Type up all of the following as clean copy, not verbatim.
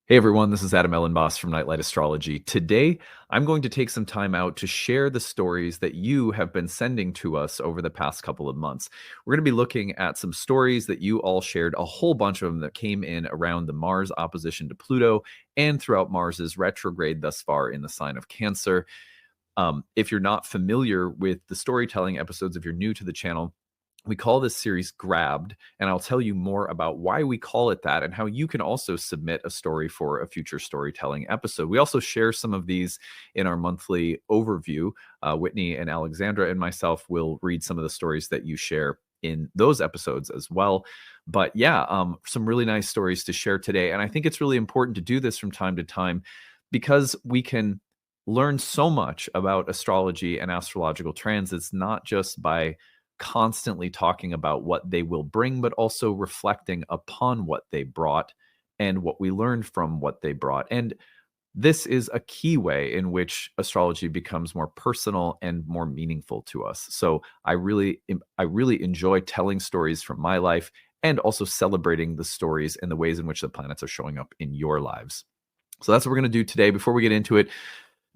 Hey everyone, this is Elenbaas from Nightlight Astrology. Today, I'm going to take some time out to share the stories that you have been sending to us over the past couple of months. We're going to be looking at some stories that you all shared, a whole bunch of them that came in around the Mars opposition to Pluto and throughout Mars's retrograde thus far in the sign of Cancer. If you're not familiar with the storytelling episodes, if you're new to the channel, we call this series Grabbed, and I'll tell you more about why we call it that and how you can also submit a story for a future storytelling episode. We also share some of these in our monthly overview. Whitney and Alexandra and myself will read some of the stories that you share in those episodes as well. But yeah, some really nice stories to share today. And I think it's really important to do this from time to time because we can learn so much about astrology and astrological transits, not just by constantly talking about what they will bring, but also reflecting upon what they brought and what we learned from what they brought. And this is a key way in which astrology becomes more personal and more meaningful to us. So I really enjoy telling stories from my life and also celebrating the stories and the ways in which the planets are showing up in your lives. So that's what we're going to do today. Before we get into it,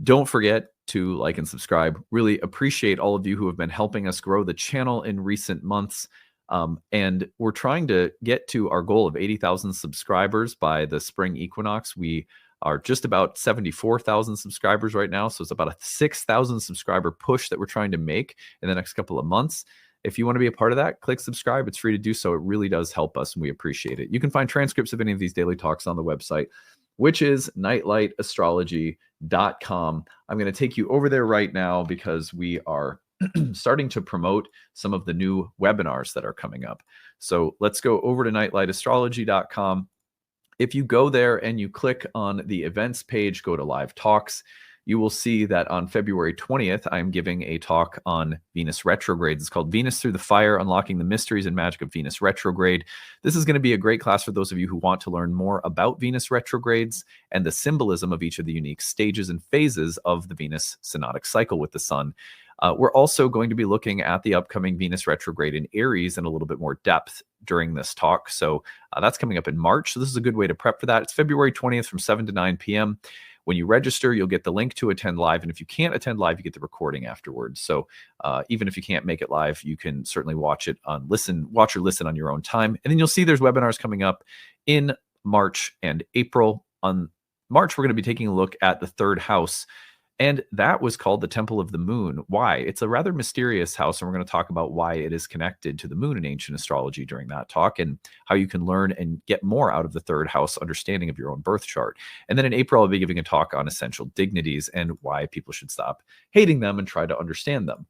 don't forget to like and subscribe. Really appreciate all of you who have been helping us grow the channel in recent months. And we're trying to get to our goal of 80,000 subscribers by the spring equinox. We are just about 74,000 subscribers right now. So it's about a 6,000 subscriber push that we're trying to make in the next couple of months. If you want to be a part of that, click subscribe. It's free to do so. It really does help us, and we appreciate it. You can find transcripts of any of these daily talks on the website, which is nightlightastrology.com. I'm going to take you over there right now because we are starting to promote some of the new webinars that are coming up. So let's go over to nightlightastrology.com. If you go there and you click on the events page, go to live talks, you will see that on February 20th, I'm giving a talk on Venus retrogrades. It's called Venus Through the Fire, Unlocking the Mysteries and Magic of Venus Retrograde. This is going to be a great class for those of you who want to learn more about Venus retrogrades and the symbolism of each of the unique stages and phases of the Venus synodic cycle with the sun. We're also going to be looking at the upcoming Venus retrograde in Aries in a little bit more depth during this talk. So that's coming up in March. So this is a good way to prep for that. It's February 20th from 7 to 9 p.m. When you register, you'll get the link to attend live. And if you can't attend live, you get the recording afterwards. So even if you can't make it live, you can certainly watch or listen on your own time. And then you'll see there's webinars coming up in March and April. On March, we're going to be taking a look at the third house. And that was called the Temple of the Moon. Why? It's a rather mysterious house, and we're going to talk about why it is connected to the moon in ancient astrology during that talk, and how you can learn and get more out of the third house understanding of your own birth chart. And then in April, I'll be giving a talk on essential dignities and why people should stop hating them and try to understand them,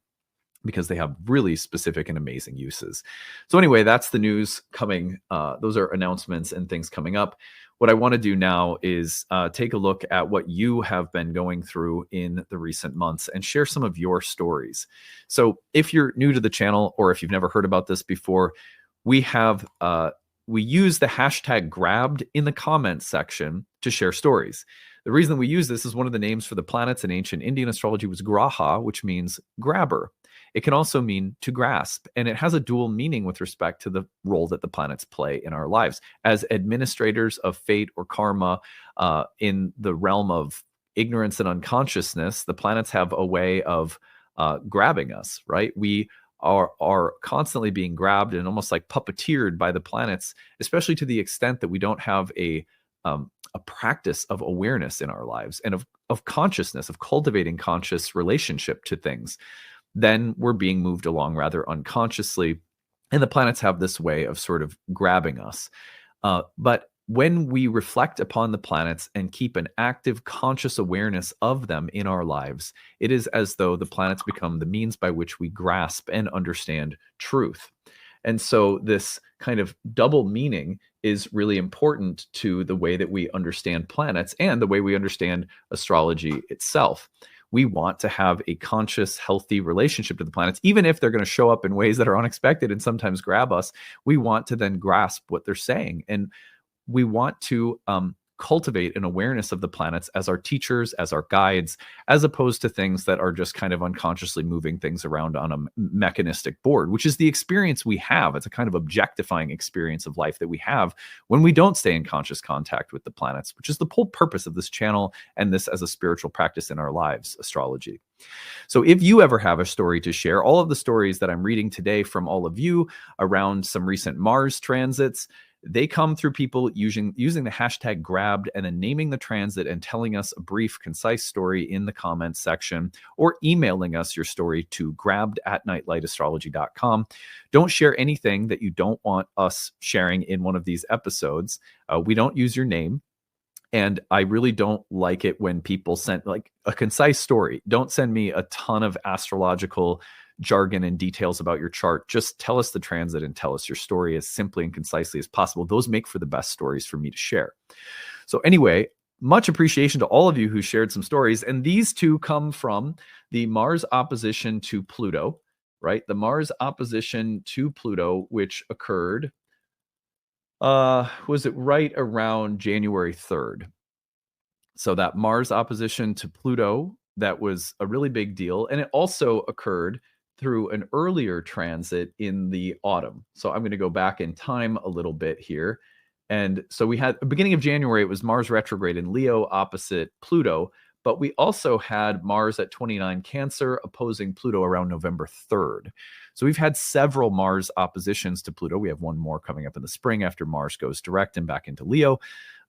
because they have really specific and amazing uses. So anyway, that's the news coming. Those are announcements and things coming up. What I want to do now is take a look at what you have been going through in the recent months and share some of your stories. So if you're new to the channel, or if you've never heard about this before, we use the hashtag grabbed in the comments section to share stories. The reason that we use this is one of the names for the planets in ancient Indian astrology was Graha, which means grabber. It can also mean to grasp, and it has a dual meaning with respect to the role that the planets play in our lives. As administrators of fate or karma in the realm of ignorance and unconsciousness, the planets have a way of grabbing us, right? We are constantly being grabbed and almost like puppeteered by the planets, especially to the extent that we don't have a practice of awareness in our lives and of consciousness, of cultivating conscious relationship to things. Then we're being moved along rather unconsciously. And the planets have this way of sort of grabbing us. But when we reflect upon the planets and keep an active conscious awareness of them in our lives, it is as though the planets become the means by which we grasp and understand truth. And so this kind of double meaning is really important to the way that we understand planets and the way we understand astrology itself. We want to have a conscious, healthy relationship to the planets, even if they're going to show up in ways that are unexpected and sometimes grab us. We want to then grasp what they're saying, and we want to cultivate an awareness of the planets as our teachers, as our guides, as opposed to things that are just kind of unconsciously moving things around on a mechanistic board, which is the experience we have. It's a kind of objectifying experience of life that we have when we don't stay in conscious contact with the planets, which is the whole purpose of this channel and this as a spiritual practice in our lives, astrology. So if you ever have a story to share, all of the stories that I'm reading today from all of you around some recent Mars transits, they come through people using the hashtag grabbed and then naming the transit and telling us a brief, concise story in the comments section, or emailing us your story to grabbed@nightlightastrology.com. Don't share anything that you don't want us sharing in one of these episodes. We don't use your name. And I really don't like it when people send like a concise story. Don't send me a ton of astrological jargon and details about your chart. Just tell us the transit and tell us your story as simply and concisely as possible. Those make for the best stories for me to share. So anyway, much appreciation to all of you who shared some stories. And these two come from the Mars opposition to Pluto, right? The Mars opposition to Pluto, which occurred was it right around January 3rd? So that Mars opposition to Pluto, that was a really big deal. And it also occurred through an earlier transit in the autumn. So I'm going to go back in time a little bit here. And so we had, beginning of January, it was Mars retrograde in Leo opposite Pluto. But we also had Mars at 29 Cancer opposing Pluto around November 3rd. So we've had several Mars oppositions to Pluto. We have one more coming up in the spring after Mars goes direct and back into Leo.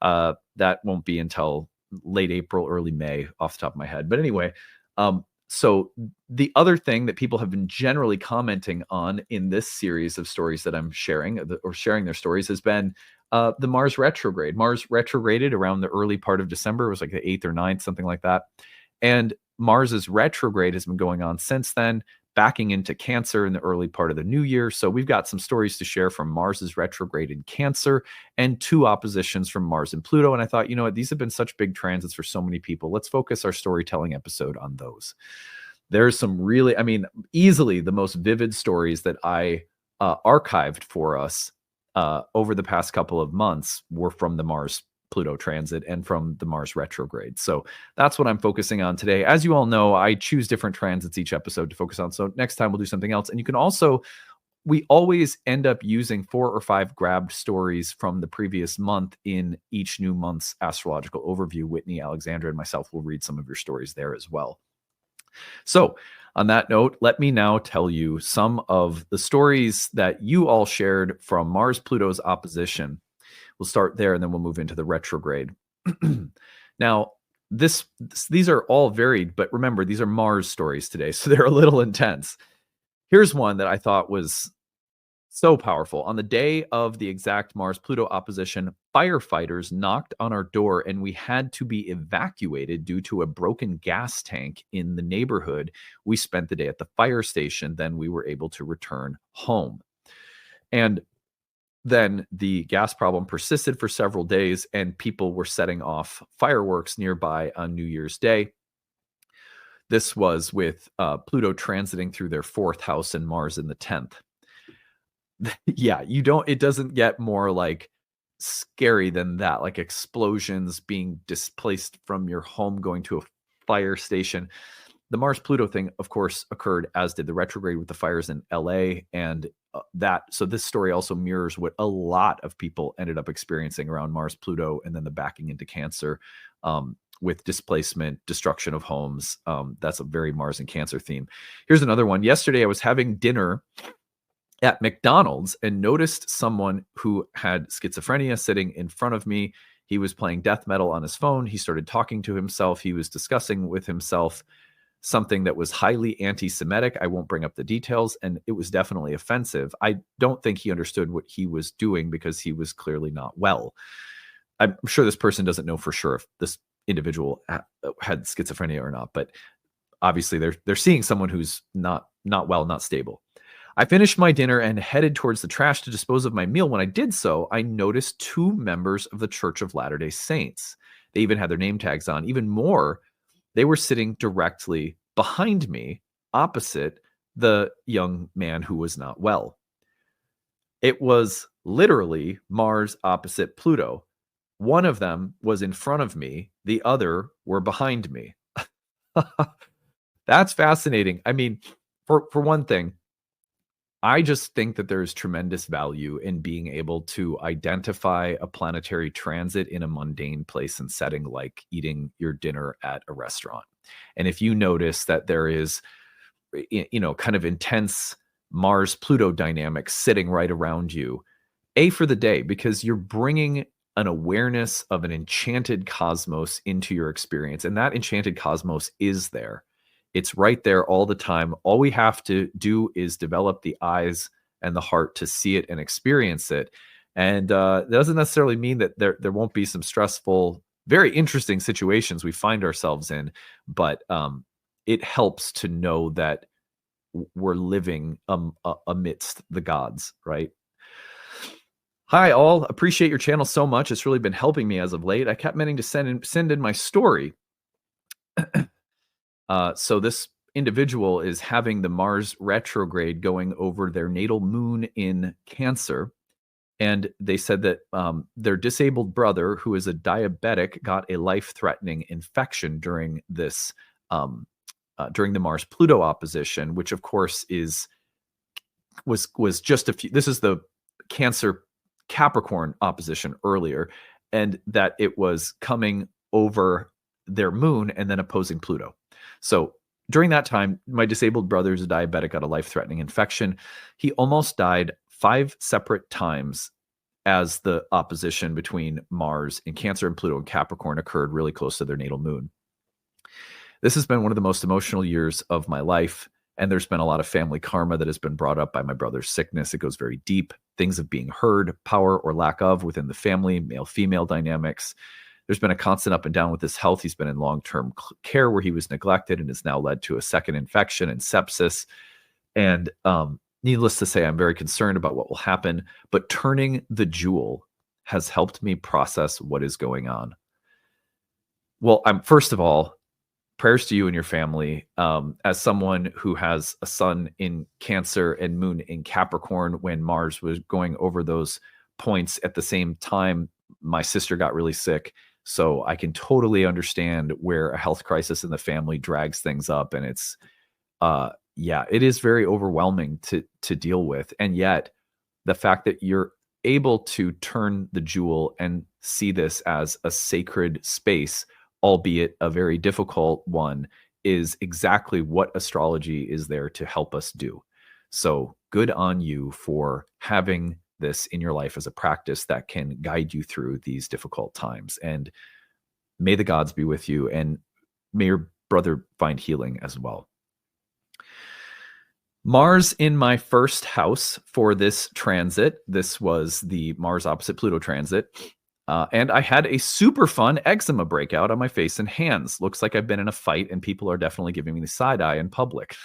That won't be until late April, early May, off the top of my head. But anyway, so the other thing that people have been generally commenting on in this series of stories that I'm sharing, or sharing their stories, has been the Mars retrograde. Mars retrograded around the early part of December. It was like the 8th or 9th, something like that. And Mars's retrograde has been going on since then, backing into Cancer in the early part of the new year. So we've got some stories to share from Mars's retrograde in Cancer and two oppositions from Mars and Pluto. And I thought, you know what, these have been such big transits for so many people. Let's focus our storytelling episode on those. There's some really, I mean, easily the most vivid stories that I archived for us over the past couple of months were from the Mars Pluto transit and from the Mars retrograde. So that's what I'm focusing on today. As you all know, I choose different transits each episode to focus on. So next time we'll do something else. And you can also, we always end up using 4 or 5 grabbed stories from the previous month in each new month's astrological overview. Whitney, Alexandra, and myself will read some of your stories there as well. So on that note, let me now tell you some of the stories that you all shared from Mars-Pluto's opposition. We'll start there, and then we'll move into the retrograde. Now, these are all varied, but remember, these are Mars stories today, so they're a little intense. Here's one that I thought was so powerful. On the day of the exact Mars-Pluto opposition, firefighters knocked on our door, and we had to be evacuated due to a broken gas tank in the neighborhood. We spent the day at the fire station. Then we were able to return home. And then the gas problem persisted for several days, and people were setting off fireworks nearby on New Year's Day. This was with Pluto transiting through their 4th house and Mars in the 10th. Yeah, it doesn't get more like scary than that, like explosions, being displaced from your home, going to a fire station. The Mars-Pluto thing, of course, occurred, as did the retrograde with the fires in LA. And so this story also mirrors what a lot of people ended up experiencing around Mars-Pluto and then the backing into Cancer with displacement, destruction of homes. That's a very Mars and Cancer theme. Here's another one. Yesterday, I was having dinner at McDonald's and noticed someone who had schizophrenia sitting in front of me. He was playing death metal on his phone. He started talking to himself. He was discussing with himself something that was highly anti-Semitic. I won't bring up the details, and it was definitely offensive. I don't think he understood what he was doing because he was clearly not well. I'm sure this person doesn't know for sure if this individual had schizophrenia or not, but obviously they're seeing someone who's not well, not stable. I finished my dinner and headed towards the trash to dispose of my meal. When I did so, I noticed 2 members of the Church of Latter-day Saints. They even had their name tags on. Even more, they were sitting directly behind me, opposite the young man who was not well. It was literally Mars opposite Pluto. One of them was in front of me, the other were behind me. That's fascinating. I mean, for one thing, I just think that there's tremendous value in being able to identify a planetary transit in a mundane place and setting, like eating your dinner at a restaurant. And if you notice that there is, kind of intense Mars Pluto dynamics sitting right around you, A, for the day, because you're bringing an awareness of an enchanted cosmos into your experience. And that enchanted cosmos is there. It's right there all the time. All we have to do is develop the eyes and the heart to see it and experience it. And that doesn't necessarily mean that there won't be some stressful, very interesting situations we find ourselves in, but it helps to know that we're living amidst the gods, right? Hi, all. Appreciate your channel so much. It's really been helping me as of late. I kept meaning to send in my story. So this individual is having the Mars retrograde going over their natal moon in Cancer. And they said that their disabled brother, who is a diabetic, got a life-threatening infection during this during the Mars Pluto opposition, which of course was just a few. This is the Cancer Capricorn opposition earlier, and that it was coming over their moon and then opposing Pluto. So during that time, my disabled brother is a diabetic, got a life-threatening infection. He almost died 5 separate times as the opposition between Mars in Cancer and Pluto in Capricorn occurred really close to their natal moon. This has been one of the most emotional years of my life, and there's been a lot of family karma that has been brought up by my brother's sickness. It goes very deep. Things of being heard, power or lack of within the family, male-female dynamics. There's been a constant up and down with his health. He's been in long-term care where he was neglected and has now led to a second infection and sepsis. And needless to say, I'm very concerned about what will happen. But turning the jewel has helped me process what is going on. Well, first of all, prayers to you and your family. As someone who has a sun in Cancer and moon in Capricorn, when Mars was going over those points at the same time, my sister got really sick. So I can totally understand where a health crisis in the family drags things up. And it's, it is very overwhelming to deal with. And yet the fact that you're able to turn the jewel and see this as a sacred space, albeit a very difficult one, is exactly what astrology is there to help us do. So good on you for having this in your life as a practice that can guide you through these difficult times. And may the gods be with you, and may your brother find healing as well. Mars in my first house for this transit. This was the Mars opposite Pluto transit. And I had a super fun eczema breakout on my face and hands. Looks like I've been in a fight, and people are definitely giving me the side eye in public.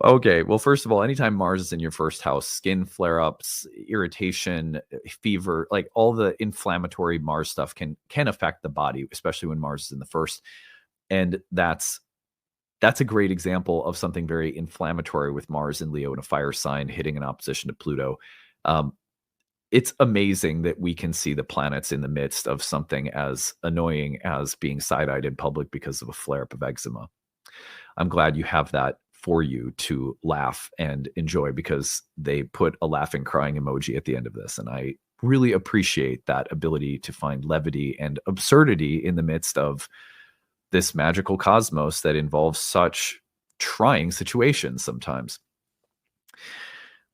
Okay, well, first of all, anytime Mars is in your first house, skin flare-ups, irritation, fever, like all the inflammatory Mars stuff can affect the body, especially when Mars is in the first. And that's a great example of something very inflammatory with Mars in Leo in a fire sign hitting an opposition to Pluto. It's amazing that we can see the planets in the midst of something as annoying as being side-eyed in public because of a flare-up of eczema. I'm glad you have that for you to laugh and enjoy, because they put a laughing, crying emoji at the end of this. And I really appreciate that ability to find levity and absurdity in the midst of this magical cosmos that involves such trying situations sometimes.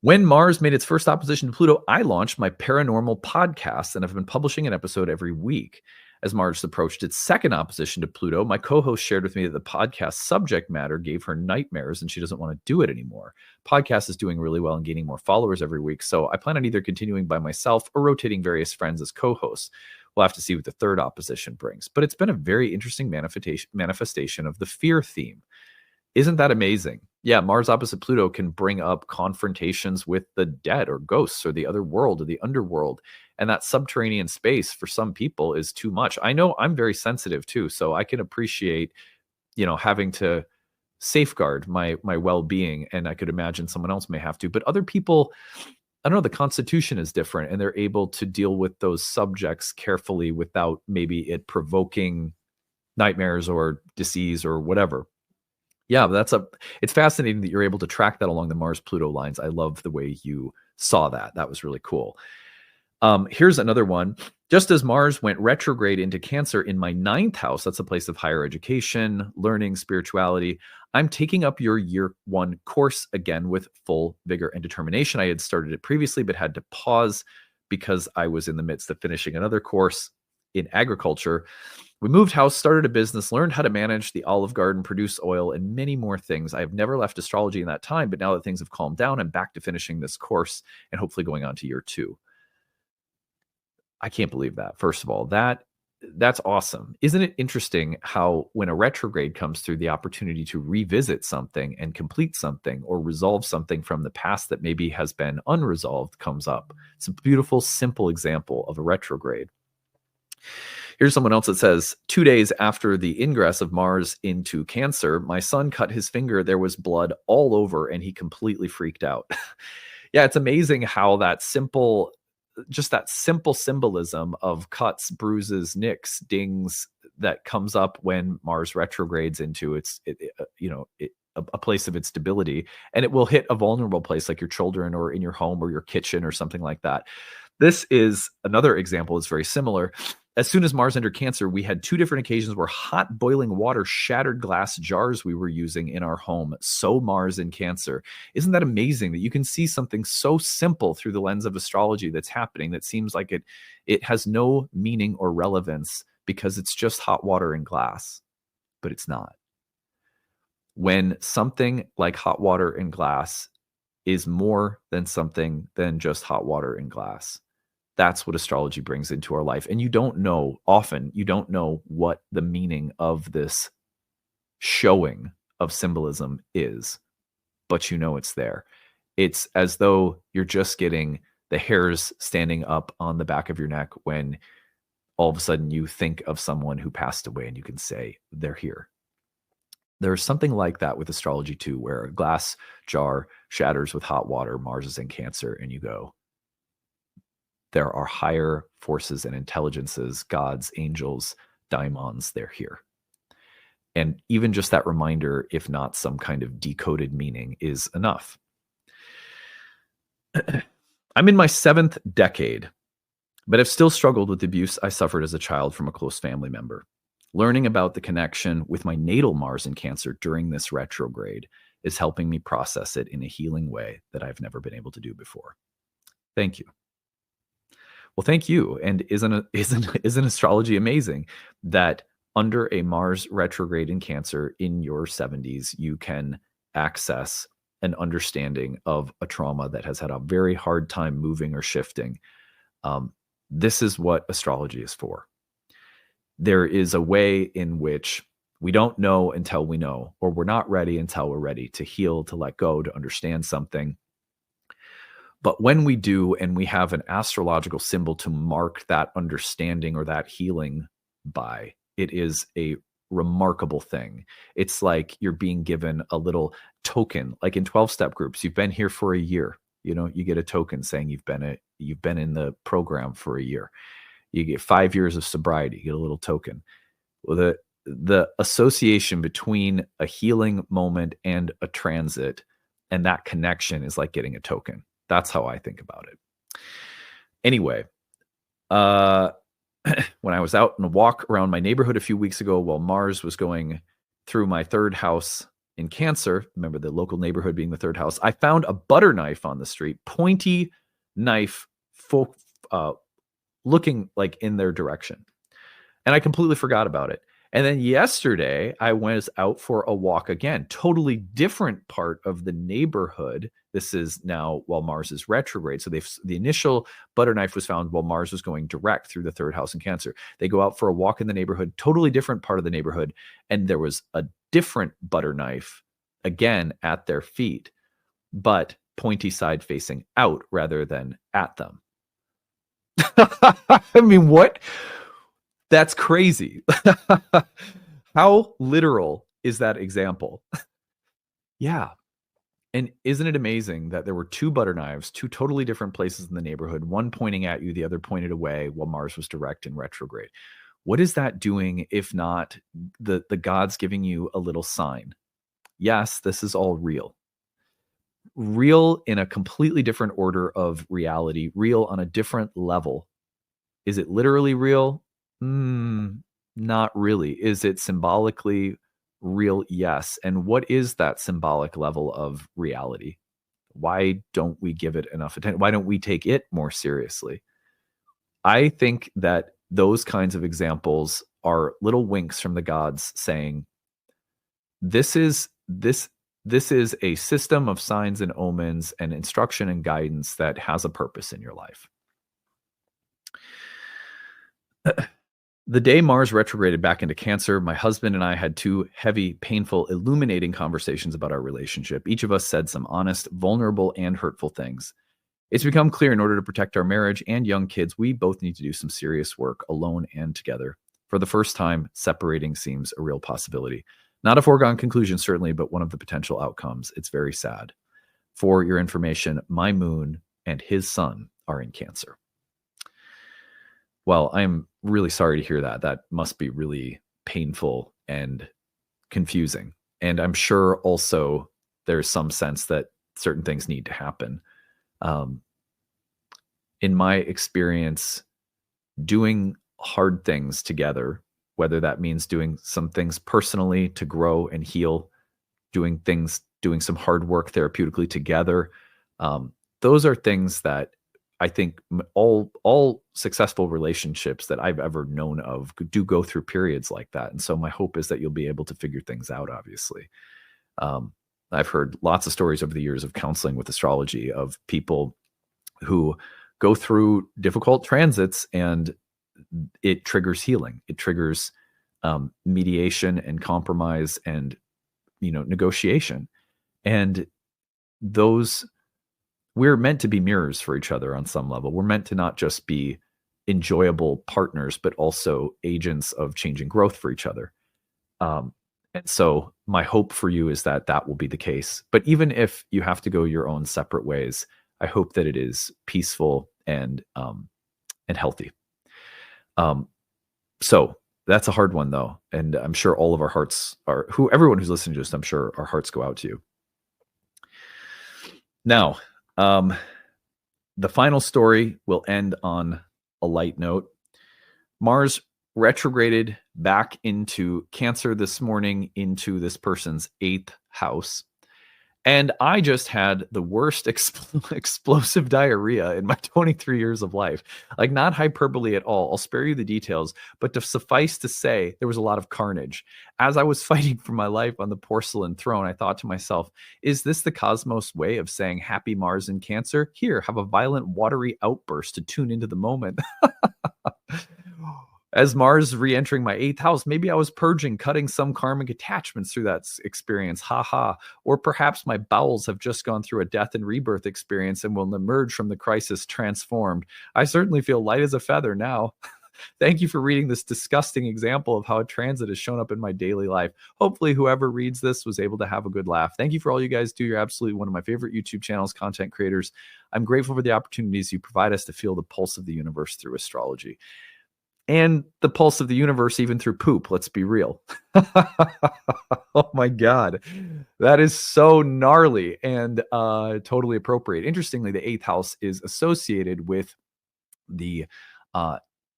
When Mars made its first opposition to Pluto, I launched my paranormal podcast, and I've been publishing an episode every week. As Mars approached its second opposition to Pluto, my co-host shared with me that the podcast subject matter gave her nightmares and she doesn't want to do it anymore. Podcast is doing really well and gaining more followers every week, so I plan on either continuing by myself or rotating various friends as co-hosts. We'll have to see what the third opposition brings. But it's been a very interesting manifestation of the fear theme. Isn't that amazing? Yeah, Mars opposite Pluto can bring up confrontations with the dead or ghosts or the other world or the underworld. And that subterranean space for some people is too much. I know I'm very sensitive too, so I can appreciate, having to safeguard my well-being, and I could imagine someone else may have to. But other people, I don't know, the constitution is different, and they're able to deal with those subjects carefully without maybe it provoking nightmares or disease or whatever. Yeah, it's fascinating that you're able to track that along the Mars-Pluto lines. I love the way you saw that. That was really cool. Here's another one. Just as Mars went retrograde into Cancer in my 9th house, that's a place of higher education, learning, spirituality, I'm taking up your year 1 course again with full vigor and determination. I had started it previously, but had to pause because I was in the midst of finishing another course in agriculture. We moved house, started a business, learned how to manage the olive garden, produce oil, and many more things. I have never left astrology in that time, but now that things have calmed down, I'm back to finishing this course and hopefully going on to year 2. I can't believe that. First of all, that's awesome. Isn't it interesting how when a retrograde comes through, the opportunity to revisit something and complete something or resolve something from the past that maybe has been unresolved comes up? It's a beautiful, simple example of a retrograde. Here's someone else that says, 2 days after the ingress of Mars into Cancer, my son cut his finger. There was blood all over and he completely freaked out. Yeah, it's amazing how that simple symbolism of cuts, bruises, nicks, dings that comes up when Mars retrogrades into a place of its stability, and it will hit a vulnerable place like your children or in your home or your kitchen or something like that. This is another example that's very similar. As soon as Mars entered Cancer, we had 2 different occasions where hot boiling water shattered glass jars we were using in our home. So Mars in Cancer. Isn't that amazing that you can see something so simple through the lens of astrology that's happening that seems like it has no meaning or relevance because it's just hot water and glass, but it's not. When something like hot water and glass is more than something than just hot water and glass, that's what astrology brings into our life. And often you don't know what the meaning of this showing of symbolism is, but you know it's there. It's as though you're just getting the hairs standing up on the back of your neck when all of a sudden you think of someone who passed away and you can say, they're here. There's something like that with astrology too, where a glass jar shatters with hot water, Mars is in Cancer, and you go, there are higher forces and intelligences, gods, angels, daimons, they're here. And even just that reminder, if not some kind of decoded meaning, is enough. I'm in my 7th decade, but have still struggled with the abuse I suffered as a child from a close family member. Learning about the connection with my natal Mars in Cancer during this retrograde is helping me process it in a healing way that I've never been able to do before. Thank you. Well, thank you. And isn't astrology amazing that under a Mars retrograde in Cancer in your 70s, you can access an understanding of a trauma that has had a very hard time moving or shifting. This is what astrology is for. There is a way in which we don't know until we know, or we're not ready until we're ready to heal, to let go, to understand something. But when we do, and we have an astrological symbol to mark that understanding or that healing by, it is a remarkable thing. It's like you're being given a little token, like in 12-step groups. You've been here for a year. You get a token saying you've been in the program for a year. You get 5 years of sobriety. You get a little token. Well, the association between a healing moment and a transit and that connection is like getting a token. That's how I think about it. Anyway, when I was out on a walk around my neighborhood a few weeks ago while Mars was going through my 3rd house in Cancer, remember the local neighborhood being the 3rd house, I found a butter knife on the street, pointy knife, looking like in their direction. And I completely forgot about it. And then yesterday, I was out for a walk again, totally different part of the neighborhood. This is now while Mars is retrograde. So the initial butter knife was found while Mars was going direct through the 3rd house in Cancer. They go out for a walk in the neighborhood, totally different part of the neighborhood. And there was a different butter knife, again, at their feet, but pointy side facing out rather than at them. I mean, what? That's crazy. How literal is that example? Yeah. And isn't it amazing that there were two butter knives, two totally different places in the neighborhood, one pointing at you, the other pointed away while Mars was direct in retrograde? What is that doing if not the gods giving you a little sign? Yes, this is all real. Real in a completely different order of reality, real on a different level. Is it literally real? Not really. Is it symbolically real? Yes. And what is that symbolic level of reality? Why don't we give it enough attention? Why don't we take it more seriously? I think that those kinds of examples are little winks from the gods saying, this is a system of signs and omens and instruction and guidance that has a purpose in your life. The day Mars retrograded back into Cancer, my husband and I had two heavy, painful, illuminating conversations about our relationship. Each of us said some honest, vulnerable, and hurtful things. It's become clear in order to protect our marriage and young kids, we both need to do some serious work alone and together. For the first time, separating seems a real possibility. Not a foregone conclusion, certainly, but one of the potential outcomes. It's very sad. For your information, my moon and his sun are in Cancer. Well, I'm really sorry to hear that. That must be really painful and confusing. And I'm sure also there's some sense that certain things need to happen. In my experience, doing hard things together, whether that means doing some things personally to grow and heal, doing some hard work therapeutically together, those are things that I think all successful relationships that I've ever known of do go through periods like that. And so my hope is that you'll be able to figure things out, obviously. I've heard lots of stories over the years of counseling with astrology of people who go through difficult transits and it triggers healing. It triggers mediation and compromise and, negotiation. And those, we're meant to be mirrors for each other on some level. We're meant to not just be enjoyable partners, but also agents of change and growth for each other. And so my hope for you is that that will be the case. But even if you have to go your own separate ways, I hope that it is peaceful and healthy. So that's a hard one though. And I'm sure all of our hearts everyone who's listening to this, I'm sure our hearts go out to you. Now, the final story will end on a light note. Mars retrograded back into Cancer this morning into this person's 8th house. And I just had the worst explosive diarrhea in my 23 years of life. Like, not hyperbole at all. I'll spare you the details, but to suffice to say, there was a lot of carnage. As I was fighting for my life on the porcelain throne, I thought to myself, is this the cosmos way of saying happy Mars in Cancer? Here, have a violent, watery outburst to tune into the moment. As Mars re-entering my 8th house, maybe I was purging, cutting some karmic attachments through that experience. Ha. Or perhaps my bowels have just gone through a death and rebirth experience and will emerge from the crisis transformed. I certainly feel light as a feather now. Thank you for reading this disgusting example of how a transit has shown up in my daily life. Hopefully whoever reads this was able to have a good laugh. Thank you for all you guys do. You're absolutely one of my favorite YouTube channels, content creators. I'm grateful for the opportunities you provide us to feel the pulse of the universe through astrology. And the pulse of the universe, even through poop. Let's be real. Oh my God. That is so gnarly and totally appropriate. Interestingly, the 8th house is associated with the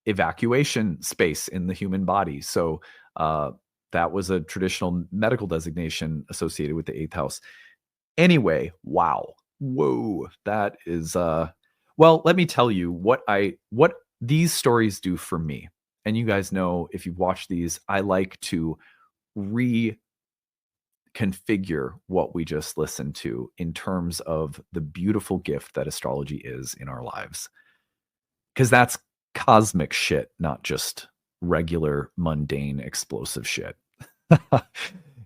evacuation space in the human body. So that was a traditional medical designation associated with the 8th house. Anyway, wow. Whoa. That is, well, let me tell you what these stories do for me. And you guys know, if you've watched these, I like to reconfigure what we just listened to in terms of the beautiful gift that astrology is in our lives. Because that's cosmic shit, not just regular, mundane, explosive shit.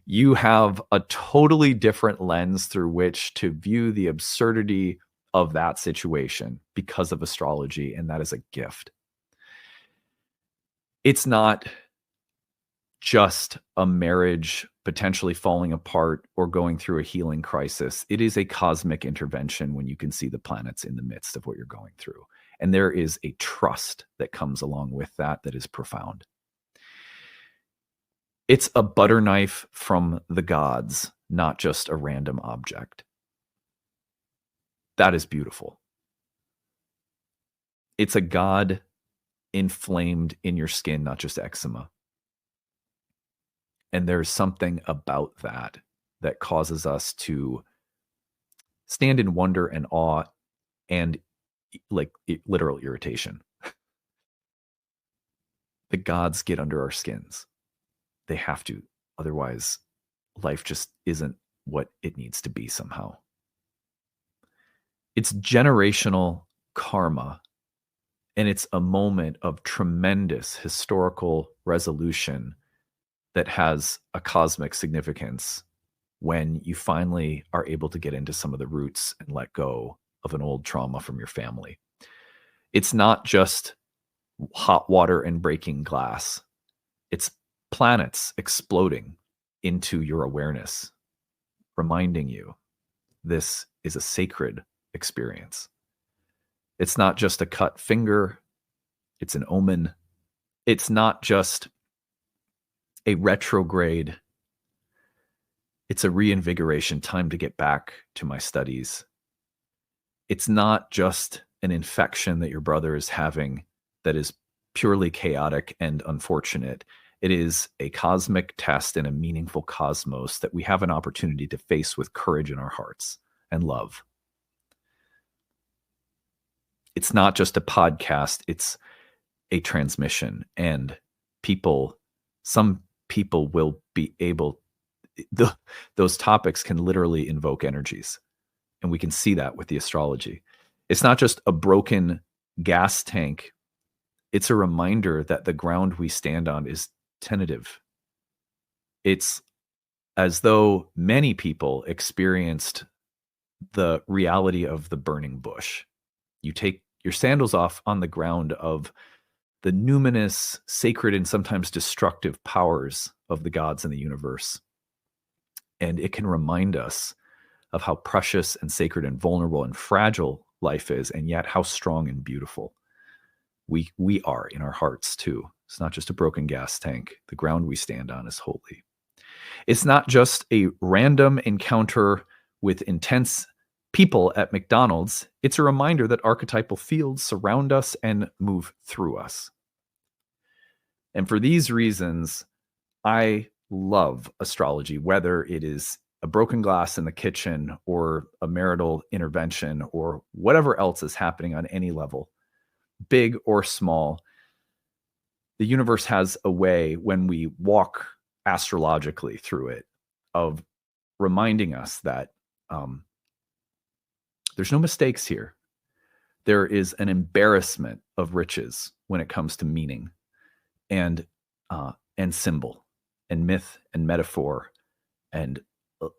You have a totally different lens through which to view the absurdity of that situation because of astrology, and that is a gift. It's not just a marriage potentially falling apart or going through a healing crisis. It is a cosmic intervention when you can see the planets in the midst of what you're going through. And there is a trust that comes along with that is profound. It's a butter knife from the gods, not just a random object. That is beautiful. It's a god inflamed in your skin, not just eczema. And there's something about that causes us to stand in wonder and awe and like literal irritation. The gods get under our skins. They have to. Otherwise, life just isn't what it needs to be somehow. It's generational karma, and it's a moment of tremendous historical resolution that has a cosmic significance when you finally are able to get into some of the roots and let go of an old trauma from your family. It's not just hot water and breaking glass. It's planets exploding into your awareness, reminding you this is a sacred experience. It's not just a cut finger. It's an omen. It's not just a retrograde. It's a reinvigoration, time to get back to my studies. It's not just an infection that your brother is having that is purely chaotic and unfortunate. It is a cosmic test in a meaningful cosmos that we have an opportunity to face with courage in our hearts and love. It's not just a podcast, it's a transmission. And some people will be able, those topics can literally invoke energies. And we can see that with the astrology. It's not just a broken gas tank. It's a reminder that the ground we stand on is tentative. It's as though many people experienced the reality of the burning bush. You take your sandals off on the ground of the numinous, sacred, and sometimes destructive powers of the gods in the universe. And it can remind us of how precious and sacred and vulnerable and fragile life is, and yet how strong and beautiful we are in our hearts too. It's not just a broken gas tank. The ground we stand on is holy. It's not just a random encounter with intense people at McDonald's. It's a reminder that archetypal fields surround us and move through us. And for these reasons, I love astrology, whether it is a broken glass in the kitchen or a marital intervention or whatever else is happening on any level, big or small. The universe has a way, when we walk astrologically through it, of reminding us that there's no mistakes here. There is an embarrassment of riches when it comes to meaning and symbol and myth and metaphor, and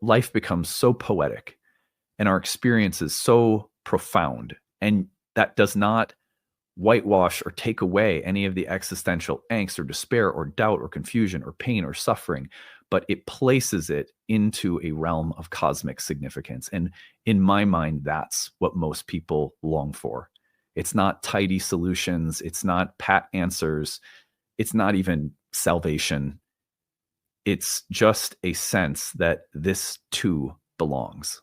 life becomes so poetic and our experience is so profound. And that does not whitewash or take away any of the existential angst or despair or doubt or confusion or pain or suffering, but it places it into a realm of cosmic significance. And in my mind, that's what most people long for. It's not tidy solutions. It's not pat answers. It's not even salvation. It's just a sense that this too belongs.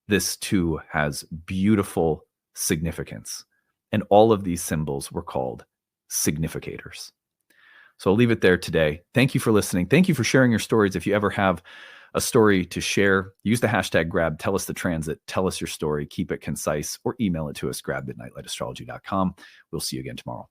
This too has beautiful significance. And all of these symbols were called significators. So I'll leave it there today. Thank you for listening. Thank you for sharing your stories. If you ever have a story to share, use the hashtag grab, tell us the transit, tell us your story, keep it concise, or email it to us, grab@nightlightastrology.com. We'll see you again tomorrow.